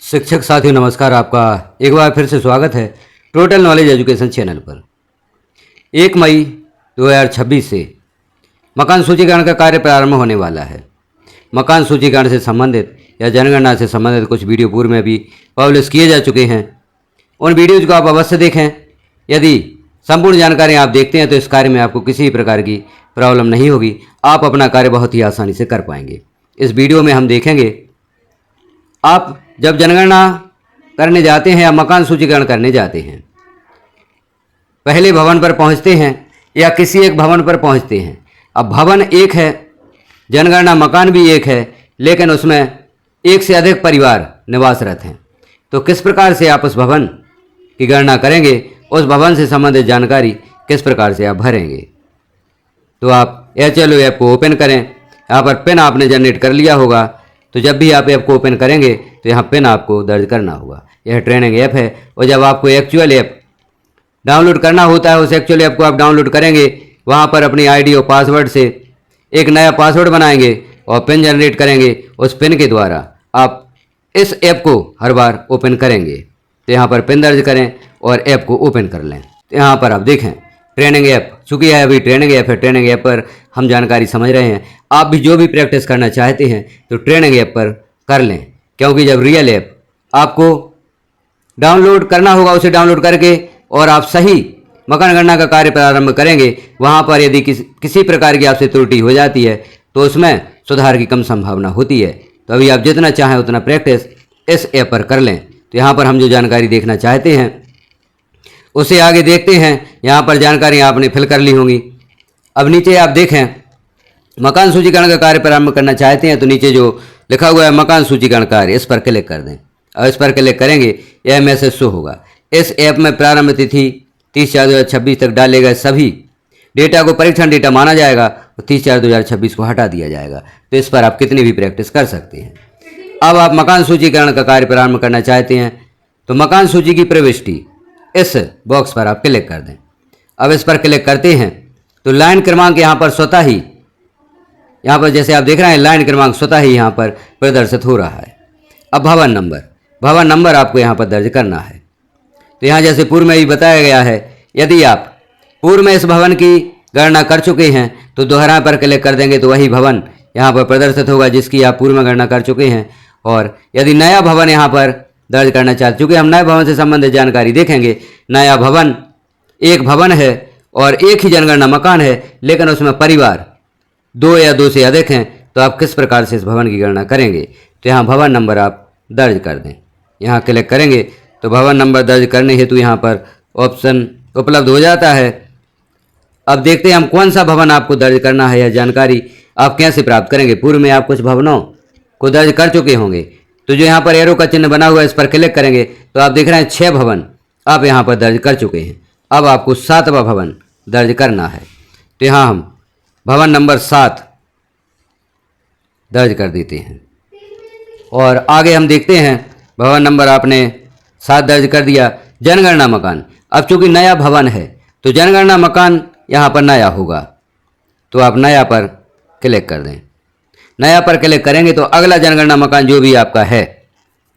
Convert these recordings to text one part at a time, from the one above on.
शिक्षक साथियों नमस्कार। आपका एक बार फिर से स्वागत है टोटल नॉलेज एजुकेशन चैनल पर। 1 मई 2026 से मकान सूचीकरण का कार्य प्रारंभ होने वाला है। मकान सूचीकरण से संबंधित या जनगणना से संबंधित कुछ वीडियो पूर्व में भी पब्लिश किए जा चुके हैं। उन वीडियोज़ को आप अवश्य देखें। यदि संपूर्ण जानकारी आप देखते हैं तो इस कार्य में आपको किसी भी प्रकार की प्रॉब्लम नहीं होगी। आप अपना कार्य बहुत ही आसानी से कर पाएंगे। इस वीडियो में हम देखेंगे आप जब जनगणना करने जाते हैं या मकान सूचीकरण करने जाते हैं, पहले भवन पर पहुंचते हैं या किसी एक भवन पर पहुंचते हैं। अब भवन एक है, जनगणना मकान भी एक है, लेकिन उसमें एक से अधिक परिवार निवासरत हैं। तो किस प्रकार से आप उस भवन की गणना करेंगे, उस भवन से संबंधित जानकारी किस प्रकार से आप भरेंगे। तो आप HLO ऐप को ओपन करें। यहाँ पर पिन आपने जनरेट कर लिया होगा, तो जब भी आप ऐप को ओपन करेंगे तो यहाँ पिन आपको दर्ज करना होगा। यह ट्रेनिंग ऐप है और जब आपको एक्चुअल ऐप डाउनलोड करना होता है, उस एक्चुअल ऐप को आप डाउनलोड करेंगे। वहाँ पर अपनी ID और पासवर्ड से एक नया पासवर्ड बनाएंगे और पिन जनरेट करेंगे। उस पिन के द्वारा आप इस ऐप को हर बार ओपन करेंगे। तो यहाँ पर पिन दर्ज करें और ऐप को ओपन कर लें। तो यहाँ पर आप देखें ट्रेनिंग ऐप, चूँकि यह अभी ट्रेनिंग ऐप है, ट्रेनिंग ऐप पर हम जानकारी समझ रहे हैं। आप भी जो भी प्रैक्टिस करना चाहते हैं तो ट्रेनिंग ऐप पर कर लें, क्योंकि जब रियल ऐप आपको डाउनलोड करना होगा, उसे डाउनलोड करके और आप सही मकान गणना का कार्य प्रारंभ करेंगे। वहाँ पर यदि किसी प्रकार की आपसे त्रुटि हो जाती है तो उसमें सुधार की कम संभावना होती है। तो अभी आप जितना चाहें उतना प्रैक्टिस इस ऐप पर कर लें। तो यहाँ पर हम जो जानकारी देखना चाहते हैं उसे आगे देखते हैं। यहाँ पर जानकारी आपने फिल कर ली होंगी। अब नीचे आप देखें मकान सूचीकरण का कार्य प्रारंभ करना चाहते हैं तो नीचे जो लिखा हुआ है मकान सूचीकरण कार्य, इस पर क्लिक कर दें। और इस पर क्लिक करेंगे यह मैसेज शो होगा। इस ऐप में प्रारंभ तिथि 30/4/2026 तक डाले गए सभी डेटा को परीक्षण डेटा माना जाएगा और 30/4/2026 को हटा दिया जाएगा। तो इस पर आप कितनी भी प्रैक्टिस कर सकते हैं। अब आप मकान सूचीकरण का कार्य प्रारंभ करना चाहते हैं तो मकान सूची की प्रविष्टि इस बॉक्स पर आप क्लिक कर दें। अब इस पर क्लिक करते हैं तो लाइन क्रमांक यहाँ पर स्वतः ही, यहाँ पर जैसे आप देख रहे हैं लाइन क्रमांक स्वतः ही यहाँ पर प्रदर्शित हो रहा है। अब भवन नंबर आपको यहाँ पर दर्ज करना है। तो यहाँ जैसे पूर्व में ही बताया गया है, यदि आप पूर्व में इस भवन की गणना कर चुके हैं तो दोहरा पर क्लिक कर देंगे तो वही भवन यहाँ पर प्रदर्शित होगा जिसकी आप पूर्व में गणना कर चुके हैं। और यदि नया भवन यहाँ पर दर्ज करना चाहते, चूँकि हम नए भवन से संबंधित जानकारी देखेंगे। नया भवन एक भवन है और एक ही जनगणना मकान है, लेकिन उसमें परिवार 2 या 2 से अधिक हैं। तो आप किस प्रकार से इस भवन की गणना करेंगे। तो यहाँ भवन नंबर आप दर्ज कर दें। यहाँ क्लिक करेंगे तो भवन नंबर दर्ज करने हेतु यहाँ पर ऑप्शन उपलब्ध हो जाता है। अब देखते हैं हम कौन सा भवन आपको दर्ज करना है। यह जानकारी आप कैसे प्राप्त करेंगे। पूर्व में आप कुछ भवनों को दर्ज कर चुके होंगे, तो जो यहाँ पर एरो का चिन्ह बना हुआ है इस पर क्लिक करेंगे तो आप देख रहे हैं 6 भवन आप यहाँ पर दर्ज कर चुके हैं। अब आपको 7वां भवन दर्ज करना है। तो यहाँ हम भवन नंबर 7 दर्ज कर देते हैं और आगे हम देखते हैं भवन नंबर आपने 7 दर्ज कर दिया। जनगणना मकान, अब चूँकि नया भवन है तो जनगणना मकान यहाँ पर नया होगा, तो आप नया पर क्लिक कर दें। नया पर क्लिक करेंगे तो अगला जनगणना मकान जो भी आपका है,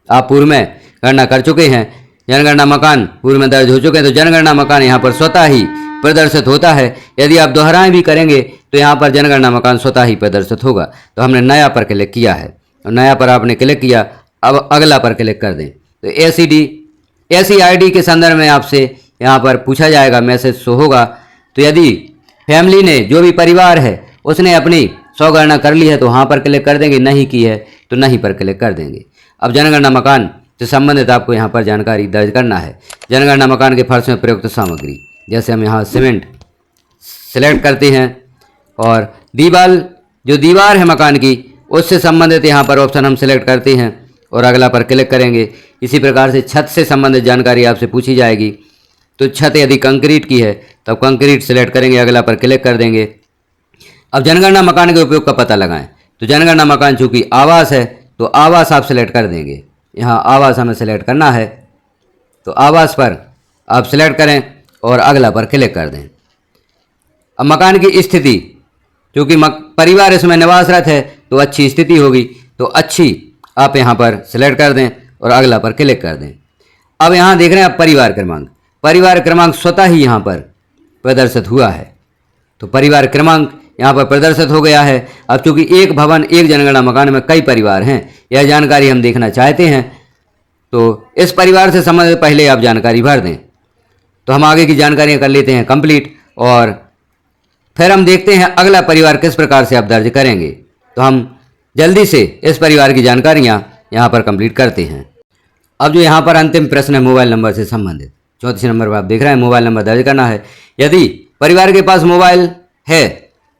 आप पूर्व में गणना कर चुके हैं, जनगणना मकान पूर्व में दर्ज हो चुके हैं, तो जनगणना मकान यहाँ पर स्वतः ही प्रदर्शित होता है। यदि आप दोहराएं भी करेंगे तो यहाँ पर जनगणना मकान स्वतः ही प्रदर्शित होगा। तो हमने नया पर क्लिक किया है और नया पर आपने क्लिक किया। अब अगला पर क्लिक कर दें तो SEID के संदर्भ में आपसे यहाँ पर पूछा जाएगा, मैसेज शो होगा। तो यदि फैमिली ने, जो भी परिवार है, उसने अपनी 100 गणना कर ली है तो वहाँ पर क्लिक कर देंगे, नहीं की है तो नहीं पर क्लिक कर देंगे। अब जनगणना मकान से संबंधित आपको यहाँ पर जानकारी दर्ज करना है। जनगणना मकान के फर्श में प्रयुक्त सामग्री, जैसे हम यहाँ सीमेंट सेलेक्ट करते हैं और दीवार है मकान की, उससे संबंधित यहाँ पर ऑप्शन हम सेलेक्ट करते हैं और अगला पर क्लिक करेंगे। इसी प्रकार से छत से संबंधित जानकारी आपसे पूछी जाएगी। तो छत यदि कंक्रीट की है तब कंक्रीट सेलेक्ट करेंगे, अगला पर क्लिक कर देंगे। अब जनगणना मकान के उपयोग का पता लगाएं। तो जनगणना मकान चूँकि आवास है तो आवास आप सेलेक्ट कर देंगे। यहाँ आवास हमें सेलेक्ट करना है तो आवास पर आप सेलेक्ट करें और अगला पर क्लिक कर दें। अब मकान की स्थिति, क्योंकि परिवार इसमें निवासरत है तो अच्छी स्थिति होगी, तो अच्छी आप यहाँ पर सिलेक्ट कर दें और अगला पर क्लिक कर दें। अब यहाँ देख रहे हैं आप परिवार क्रमांक स्वतः ही यहाँ पर प्रदर्शित हुआ है। तो परिवार क्रमांक यहाँ पर प्रदर्शित हो गया है। अब चूंकि एक भवन एक जनगणना मकान में कई परिवार हैं, यह जानकारी हम देखना चाहते हैं, तो इस परिवार से संबंधित पहले आप जानकारी भर दें। तो हम आगे की जानकारियाँ कर लेते हैं कंप्लीट और फिर हम देखते हैं अगला परिवार किस प्रकार से आप दर्ज करेंगे। तो हम जल्दी से इस परिवार की जानकारियाँ यहाँ पर कंप्लीट करते हैं। अब जो यहाँ पर अंतिम प्रश्न है मोबाइल नंबर से संबंधित, 34 नंबर पर आप देख रहे हैं मोबाइल नंबर दर्ज करना है। यदि परिवार के पास मोबाइल है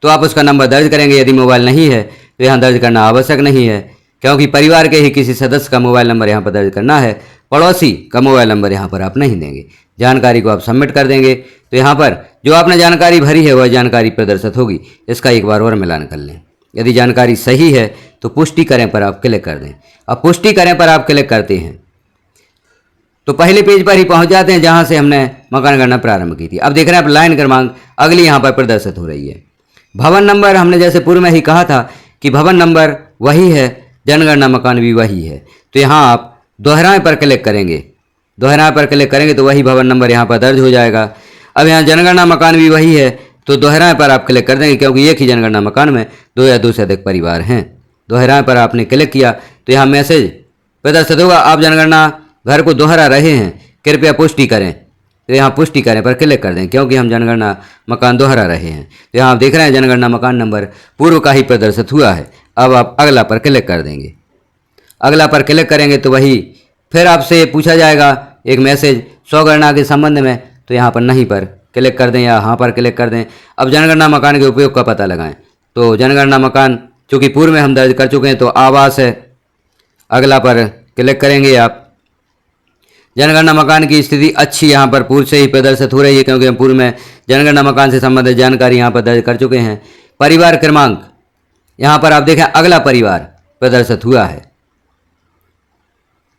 तो आप उसका नंबर दर्ज करेंगे, यदि मोबाइल नहीं है तो यहाँ दर्ज करना आवश्यक नहीं है, क्योंकि परिवार के ही किसी सदस्य का मोबाइल नंबर यहाँ पर दर्ज करना है। पड़ोसी का मोबाइल नंबर यहाँ पर आप नहीं देंगे। जानकारी को आप सबमिट कर देंगे तो यहाँ पर जो आपने जानकारी भरी है वह जानकारी प्रदर्शित होगी। इसका एक बार और मिलान कर लें। यदि जानकारी सही है तो पुष्टि करें पर आप क्लिक कर दें। अब पुष्टि करें पर आप क्लिक करते हैं तो पहले पेज पर ही पहुंच जाते हैं जहां से हमने मकान गणना प्रारंभ की थी। अब देख रहे हैं आप लाइन क्रमांक अगली यहां पर प्रदर्शित हो रही है। भवन नंबर हमने जैसे पूर्व में ही कहा था कि भवन नंबर वही है, जनगणना मकान भी वही है। तो यहाँ आप दोहराएं पर क्लिक करेंगे, दोहराएं पर क्लिक करेंगे तो वही भवन नंबर यहाँ पर दर्ज हो जाएगा। अब यहाँ जनगणना मकान भी वही है तो दोहराएं पर आप क्लिक कर देंगे, क्योंकि एक ही जनगणना मकान में 2 या 2 से अधिक परिवार हैं। दोहराएं पर आपने क्लिक किया तो यहाँ मैसेज प्रदर्शित होगा, आप जनगणना घर को दोहरा रहे हैं, कृपया पुष्टि करें। तो यहाँ पुष्टि करें पर क्लिक कर दें, क्योंकि हम जनगणना मकान दोहरा रहे हैं। तो यहाँ आप देख रहे हैं जनगणना मकान नंबर पूर्व का ही प्रदर्शित हुआ है। अब आप अगला पर क्लिक कर देंगे। अगला पर क्लिक करेंगे तो वही फिर आपसे पूछा जाएगा एक मैसेज स्वगणना के संबंध में, तो यहाँ पर नहीं पर क्लिक कर दें या हाँ पर क्लिक कर दें। अब जनगणना मकान के उपयोग का पता लगाएं। तो जनगणना मकान चूँकि पूर्व में हम दर्ज कर चुके हैं तो आवास है, अगला पर क्लिक करेंगे आप। जनगणना मकान की स्थिति अच्छी यहाँ पर पूर्व से ही प्रदर्शित हो रही है, क्योंकि हम पूर्व में जनगणना मकान से संबंधित जानकारी यहाँ पर दर्ज कर चुके हैं। परिवार क्रमांक यहाँ पर आप देखें अगला परिवार प्रदर्शित हुआ है,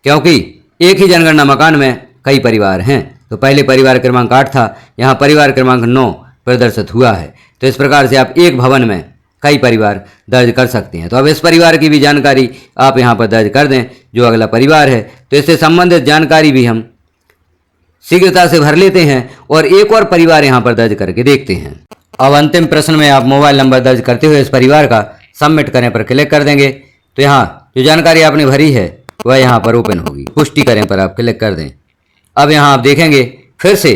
क्योंकि एक ही जनगणना मकान में कई परिवार हैं। तो पहले परिवार क्रमांक 8 था, यहाँ परिवार क्रमांक 9 प्रदर्शित हुआ है। तो इस प्रकार से आप एक भवन में कई परिवार दर्ज कर सकते हैं। तो अब इस परिवार की भी जानकारी आप यहाँ पर दर्ज कर दें जो अगला परिवार है। तो इससे संबंधित जानकारी भी हम शीघ्रता से भर लेते हैं और एक और परिवार यहाँ पर दर्ज करके देखते हैं। अब अंतिम प्रश्न में आप मोबाइल नंबर दर्ज करते हुए इस परिवार का सबमिट करें पर क्लिक कर देंगे। तो यहाँ जो जानकारी आपने भरी है वह यहाँ पर ओपन होगी। पुष्टि करें पर आप क्लिक कर दें। अब यहाँ आप देखेंगे फिर से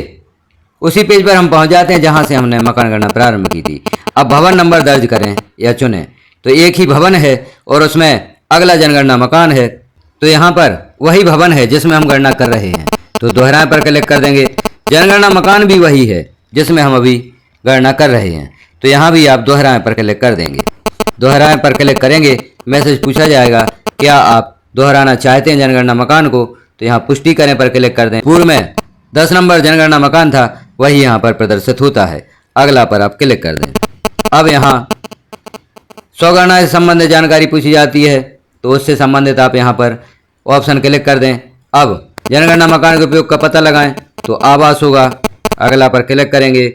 उसी पेज पर हम पहुँच जाते हैं जहाँ से हमने मकान गणना प्रारंभ की थी। अब भवन नंबर दर्ज करें या चुनें। तो एक ही भवन है और उसमें अगला जनगणना मकान है, तो यहाँ पर वही भवन है जिसमें हम गणना कर रहे हैं। तो दोहराएं पर क्लिक कर देंगे। जनगणना मकान भी वही है जिसमें हम अभी गणना कर रहे हैं। तो यहाँ भी आप दोहराएं पर क्लिक कर देंगे। दोहराएं पर क्लिक करेंगे, मैसेज पूछा जाएगा क्या आप दोहराना चाहते हैं जनगणना मकान को। तो यहाँ पुष्टि करें पर क्लिक कर दें। पूर्व में 10 नंबर जनगणना मकान था वही यहाँ पर प्रदर्शित होता है। अगला पर आप क्लिक कर दें। अब यहाँ स्वगणना से संबंधित जानकारी पूछी जाती है, तो उससे संबंधित आप यहाँ पर ऑप्शन क्लिक कर दें। अब जनगणना मकान के उपयोग का पता लगाएं, तो आवास होगा। अगला पर क्लिक करेंगे।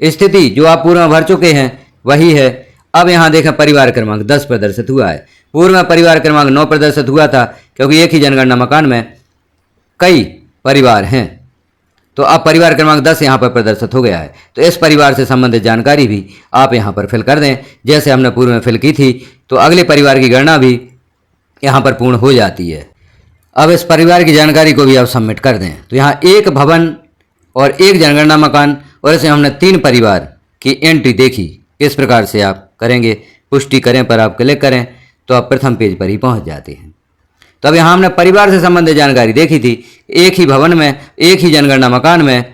स्थिति जो आप पूर्व में भर चुके हैं वही है। अब यहाँ देखें परिवार क्रमांक 10 प्रदर्शित हुआ है। पूर्व में परिवार क्रमांक 9 प्रदर्शित हुआ था, क्योंकि एक ही जनगणना मकान में कई परिवार हैं। तो अब परिवार क्रमांक 10 यहाँ पर प्रदर्शित हो गया है। तो इस परिवार से संबंधित जानकारी भी आप यहाँ पर फिल कर दें, जैसे हमने पूर्व में फिल की थी। तो अगले परिवार की गणना भी यहाँ पर पूर्ण हो जाती है। अब इस परिवार की जानकारी को भी आप सबमिट कर दें। तो यहाँ एक भवन और एक जनगणना मकान और इसे हमने 3 परिवार की एंट्री देखी। किस प्रकार से आप करेंगे, पुष्टि करें पर आप क्लिक करें तो आप प्रथम पेज पर ही पहुँच जाते हैं। तो अब यहाँ हमने परिवार से संबंधित जानकारी देखी थी। एक ही भवन में एक ही जनगणना मकान में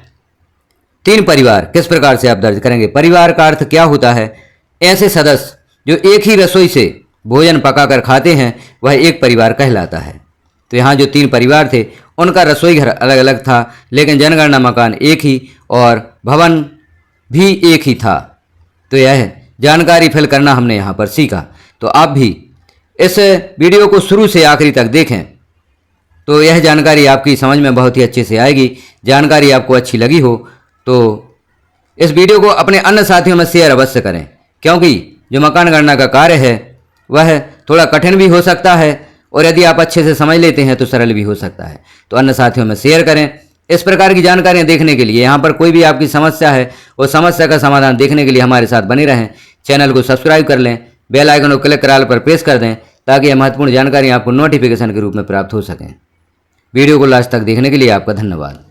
3 परिवार किस प्रकार से आप दर्ज करेंगे। परिवार का अर्थ क्या होता है, ऐसे सदस्य जो एक ही रसोई से भोजन पकाकर खाते हैं वह एक परिवार कहलाता है। तो यहाँ जो 3 परिवार थे उनका रसोई घर अलग अलग था, लेकिन जनगणना मकान एक ही और भवन भी एक ही था। तो यह जानकारी फिल करना हमने यहाँ पर सीखा। तो आप भी इस वीडियो को शुरू से आखिरी तक देखें तो यह जानकारी आपकी समझ में बहुत ही अच्छे से आएगी। जानकारी आपको अच्छी लगी हो तो इस वीडियो को अपने अन्य साथियों में शेयर अवश्य करें, क्योंकि जो मकान गणना का कार्य है वह थोड़ा कठिन भी हो सकता है और यदि आप अच्छे से समझ लेते हैं तो सरल भी हो सकता है। तो अन्य साथियों में शेयर करें। इस प्रकार की जानकारियां देखने के लिए, यहाँ पर कोई भी आपकी समस्या है और समस्या का समाधान देखने के लिए हमारे साथ बने रहें। चैनल को सब्सक्राइब कर लें, बेल आइकन को क्लिक कर ऑल पर प्रेस कर दें ताकि यह महत्वपूर्ण जानकारी आपको नोटिफिकेशन के रूप में प्राप्त हो सकें। वीडियो को लास्ट तक देखने के लिए आपका धन्यवाद।